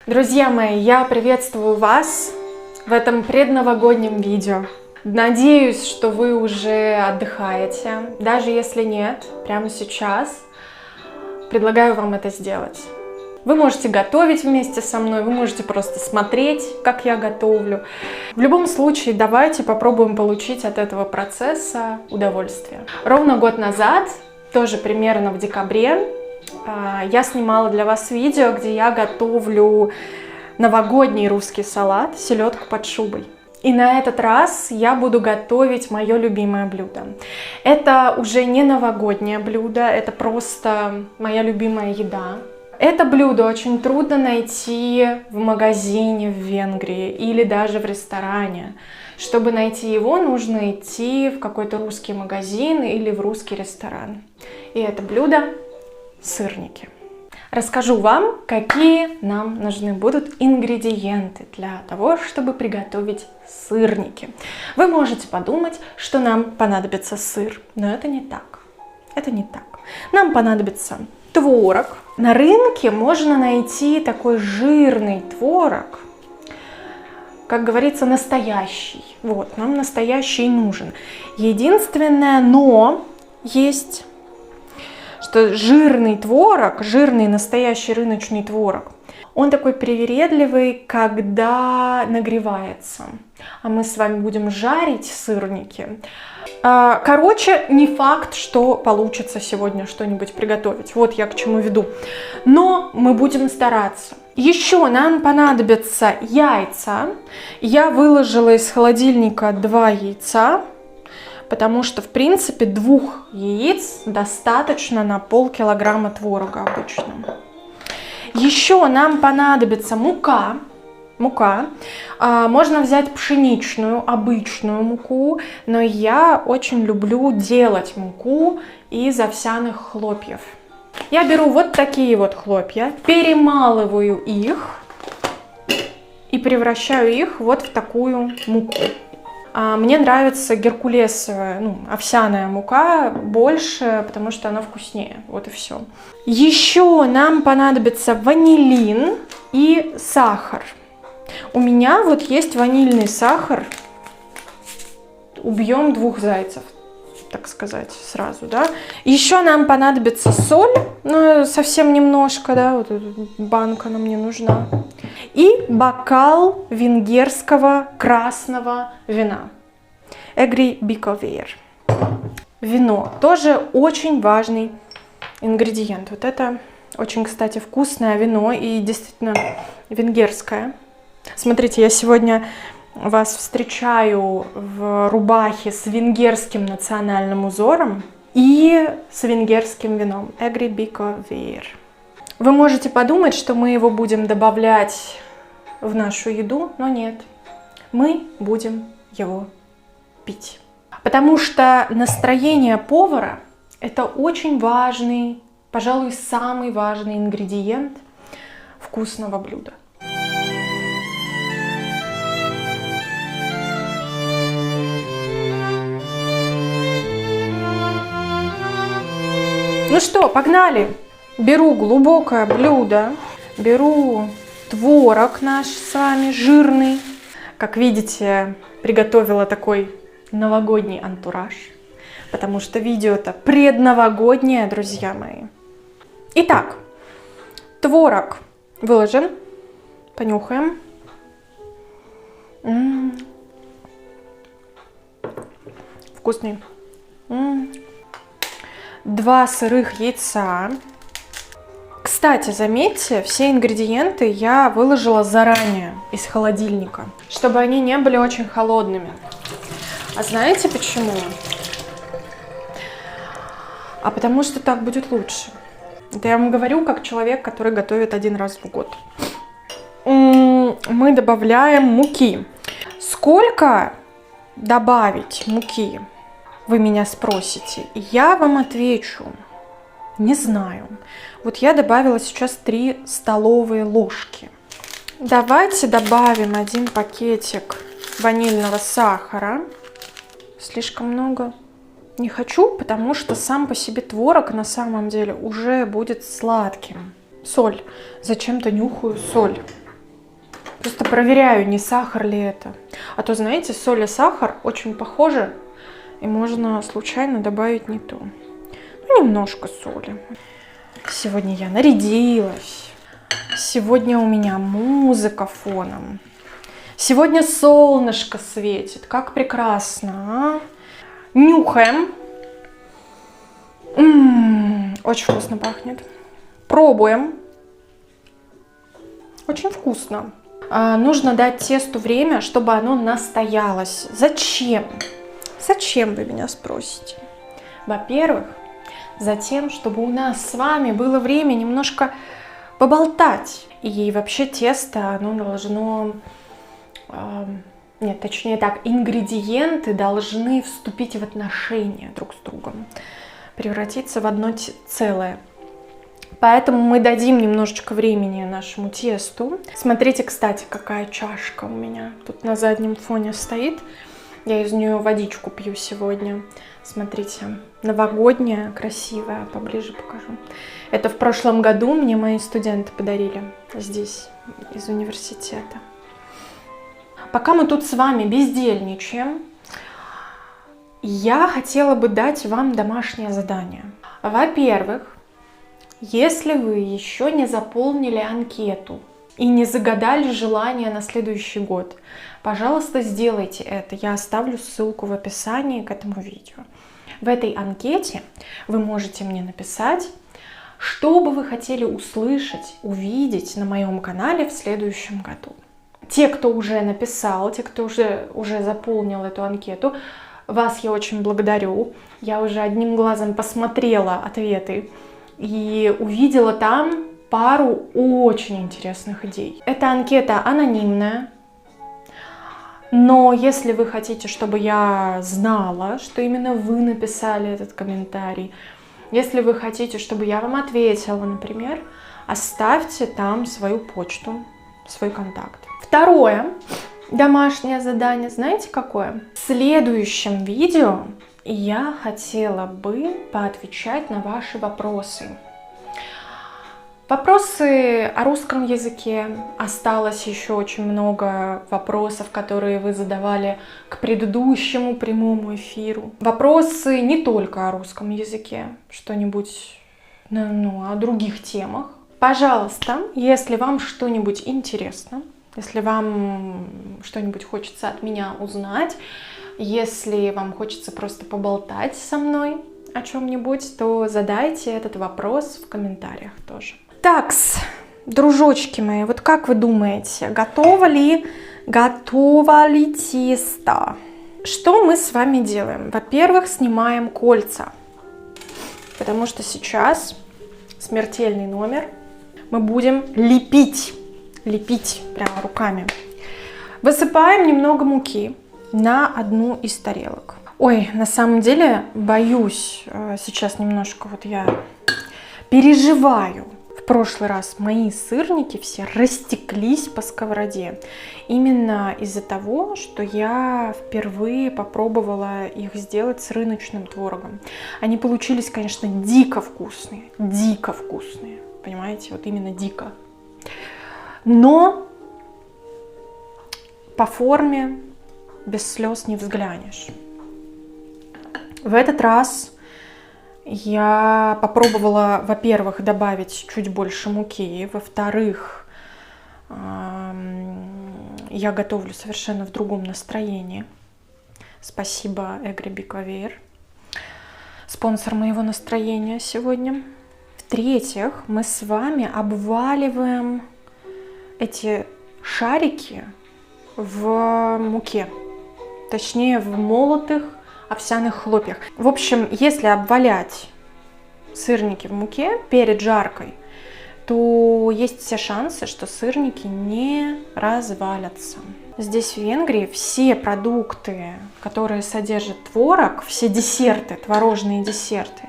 Друзья мои, я приветствую вас в этом предновогоднем видео. Надеюсь, что вы уже отдыхаете. Даже если нет, прямо сейчас предлагаю вам это сделать. Вы можете готовить вместе со мной, вы можете просто смотреть, как я готовлю. В любом случае, давайте попробуем получить от этого процесса удовольствие. Ровно год назад, тоже примерно в декабре, я снимала для вас видео, где я готовлю новогодний русский салат, селедку под шубой. И на этот раз я буду готовить мое любимое блюдо. Это уже не новогоднее блюдо, это просто моя любимая еда. Это блюдо очень трудно найти в магазине в Венгрии или даже в ресторане. Чтобы найти его, нужно идти в какой-то русский магазин или в русский ресторан. И это блюдо — сырники. Расскажу вам, какие нам нужны будут ингредиенты для того, чтобы приготовить сырники. Вы можете подумать, что нам понадобится сыр, но это не так. Это не так. Нам понадобится творог. На рынке можно найти такой жирный творог, как говорится, настоящий. Вот, нам настоящий нужен. Единственное но есть, что жирный творог, жирный настоящий рыночный творог, он такой привередливый, когда нагревается. А мы с вами будем жарить сырники. Короче, не факт, что получится сегодня что-нибудь приготовить. Вот я к чему веду. Но мы будем стараться. Еще нам понадобятся яйца. Я выложила из холодильника 2 яйца. Потому что, в принципе, 2 яиц достаточно на полкилограмма творога обычно. Еще нам понадобится мука. Можно взять пшеничную, обычную муку, но я очень люблю делать муку из овсяных хлопьев. Я беру вот такие вот хлопья, перемалываю их и превращаю их вот в такую муку. Мне нравится геркулесовая, овсяная мука больше, потому что она вкуснее. Вот и все. Еще нам понадобится ванилин и сахар. У меня вот есть ванильный сахар. Убьем 2 зайцев, так сказать, сразу, да. Еще нам понадобится соль, но совсем немножко, да, вот эта банка нам не нужна. И бокал венгерского красного вина. Egri Bikovér. Вино тоже очень важный ингредиент. Вот это очень, кстати, вкусное вино и действительно венгерское. Смотрите, я сегодня вас встречаю в рубахе с венгерским национальным узором и с венгерским вином. Egri Bikovér. Вы можете подумать, что мы его будем добавлять в нашу еду, но нет. Мы будем его пить. Потому что настроение повара – это очень важный, пожалуй, самый важный ингредиент вкусного блюда. Ну что, погнали! Беру глубокое блюдо, беру творог наш с вами жирный. Как видите, приготовила такой новогодний антураж, потому что видео-то предновогоднее, друзья мои. Итак, творог выложен, понюхаем. Вкусный. 2 сырых яйца. Кстати, заметьте, все ингредиенты я выложила заранее из холодильника, чтобы они не были очень холодными. А знаете почему? Потому что так будет лучше. Это я вам говорю как человек, который готовит 1 раз в год. Мы добавляем муки. Сколько добавить муки? Вы меня спросите. Я вам отвечу. Не знаю. Вот я добавила сейчас 3 столовые ложки. Давайте добавим 1 пакетик ванильного сахара. Слишком много не хочу, потому что сам по себе творог на самом деле уже будет сладким. Соль. Зачем-то нюхаю соль. просто проверяю, не сахар ли это. А то, знаете, соль и сахар очень похожи, и можно случайно добавить не то. Ну, немножко соли. Сегодня я нарядилась. Сегодня у меня музыка фоном. Сегодня солнышко светит. Как прекрасно, а? Нюхаем. Очень вкусно пахнет. Пробуем. Очень вкусно. Нужно дать тесту время, чтобы оно настоялось. Зачем? Зачем, вы меня спросите? Во-первых, затем, чтобы у нас с вами было время немножко поболтать. И вообще тесто, оно должно... Нет, точнее так, ингредиенты должны вступить в отношения друг с другом, превратиться в одно целое. Поэтому мы дадим немножечко времени нашему тесту. Смотрите, кстати, какая чашка у меня тут на заднем фоне стоит. Я из нее водичку пью сегодня. Смотрите, новогодняя, красивая, поближе покажу. Это в прошлом году мне мои студенты подарили здесь, из университета. Пока мы тут с вами бездельничаем, я хотела бы дать вам домашнее задание. Во-первых, если вы еще не заполнили анкету и не загадали желание на следующий год, пожалуйста, сделайте это. Я оставлю ссылку в описании к этому видео. В этой анкете вы можете мне написать, что бы вы хотели услышать, увидеть на моем канале в следующем году. Те, кто уже написал, те, кто уже заполнил эту анкету, вас я очень благодарю. Я уже одним глазом посмотрела ответы и увидела там пару очень интересных идей. Эта анкета анонимная, но если вы хотите, чтобы я знала, что именно вы написали этот комментарий, если вы хотите, чтобы я вам ответила, например, оставьте там свою почту, свой контакт. Второе домашнее задание, знаете какое? В следующем видео я хотела бы поотвечать на ваши вопросы. Вопросы о русском языке. Осталось еще очень много вопросов, которые вы задавали к предыдущему прямому эфиру. Вопросы не только о русском языке, что-нибудь, о других темах. Пожалуйста, если вам что-нибудь интересно, если вам что-нибудь хочется от меня узнать, если вам хочется просто поболтать со мной о чем-нибудь, то задайте этот вопрос в комментариях тоже. Такс, дружочки мои, вот как вы думаете, готово ли тесто? Что мы с вами делаем? Во-первых, снимаем кольца, потому что сейчас смертельный номер. Мы будем лепить прямо руками. Высыпаем немного муки на одну из тарелок. Ой, на самом деле боюсь сейчас немножко, вот я переживаю. В прошлый раз мои сырники все растеклись по сковороде. Именно из-за того, что я впервые попробовала их сделать с рыночным творогом. Они получились, конечно, дико вкусные. Понимаете, вот именно дико. Но по форме без слез не взглянешь. В этот раз я попробовала, во-первых, добавить чуть больше муки, во-вторых, я готовлю совершенно в другом настроении. Спасибо Эгри Биковер, спонсор моего настроения сегодня. В-третьих, мы с вами обваливаем эти шарики в муке, точнее в молотых овсяных хлопьях. В общем, если обвалять сырники в муке перед жаркой, то есть все шансы, что сырники не развалятся. Здесь в Венгрии все продукты, которые содержат творог, все десерты, творожные десерты,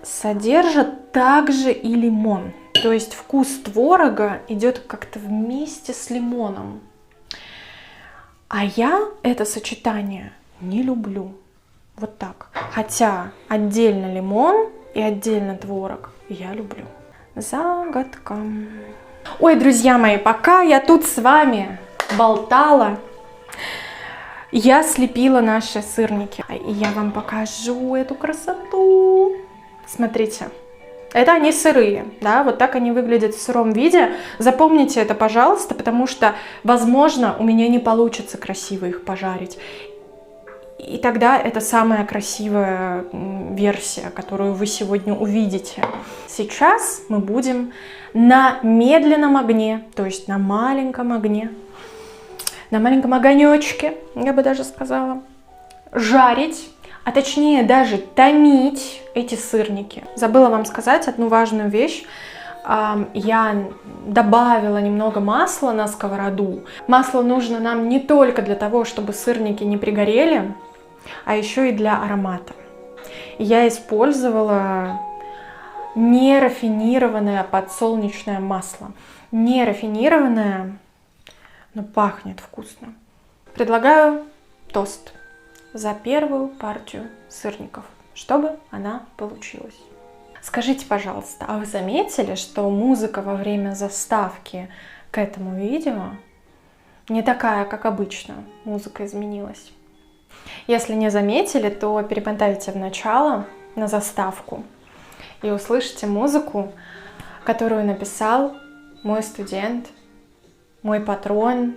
содержат также и лимон. То есть вкус творога идет как-то вместе с лимоном. А я это сочетание не люблю. Вот так. Хотя отдельно лимон и отдельно творог я люблю. Загадка. Ой, друзья мои, пока я тут с вами болтала, я слепила наши сырники. И я вам покажу эту красоту. Смотрите. Это они сырые, да, вот так они выглядят в сыром виде. Запомните это, пожалуйста, потому что, возможно, у меня не получится красиво их пожарить. И тогда это самая красивая версия, которую вы сегодня увидите. Сейчас мы будем на медленном огне, то есть на маленьком огне, на маленьком огонечке, я бы даже сказала, жарить, а точнее даже томить эти сырники. Забыла вам сказать одну важную вещь. Я добавила немного масла на сковороду. Масло нужно нам не только для того, чтобы сырники не пригорели, а еще и для аромата. Я использовала нерафинированное подсолнечное масло. Нерафинированное, но пахнет вкусно. Предлагаю тост за первую партию сырников, чтобы она получилась. Скажите, пожалуйста, а вы заметили, что музыка во время заставки к этому видео не такая, как обычно? Музыка изменилась. Если не заметили, то перемотайте в начало на заставку и услышите музыку, которую написал мой студент, мой патрон,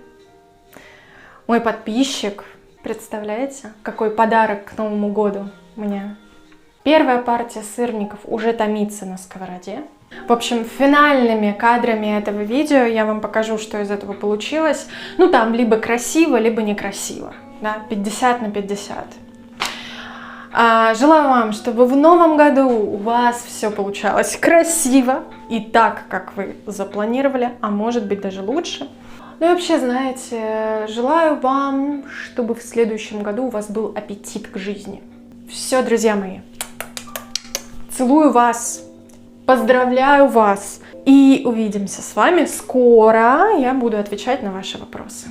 мой подписчик. Представляете, какой подарок к Новому году мне? Первая партия сырников уже томится на сковороде. В общем, финальными кадрами этого видео я вам покажу, что из этого получилось. Ну, там либо красиво, либо некрасиво. Да, 50 на 50. Желаю вам, чтобы в новом году у вас все получалось красиво и так, как вы запланировали, а может быть даже лучше. Ну и вообще, знаете, желаю вам, чтобы в следующем году у вас был аппетит к жизни. Все, друзья мои, целую вас, поздравляю вас и увидимся с вами скоро. Я буду отвечать на ваши вопросы.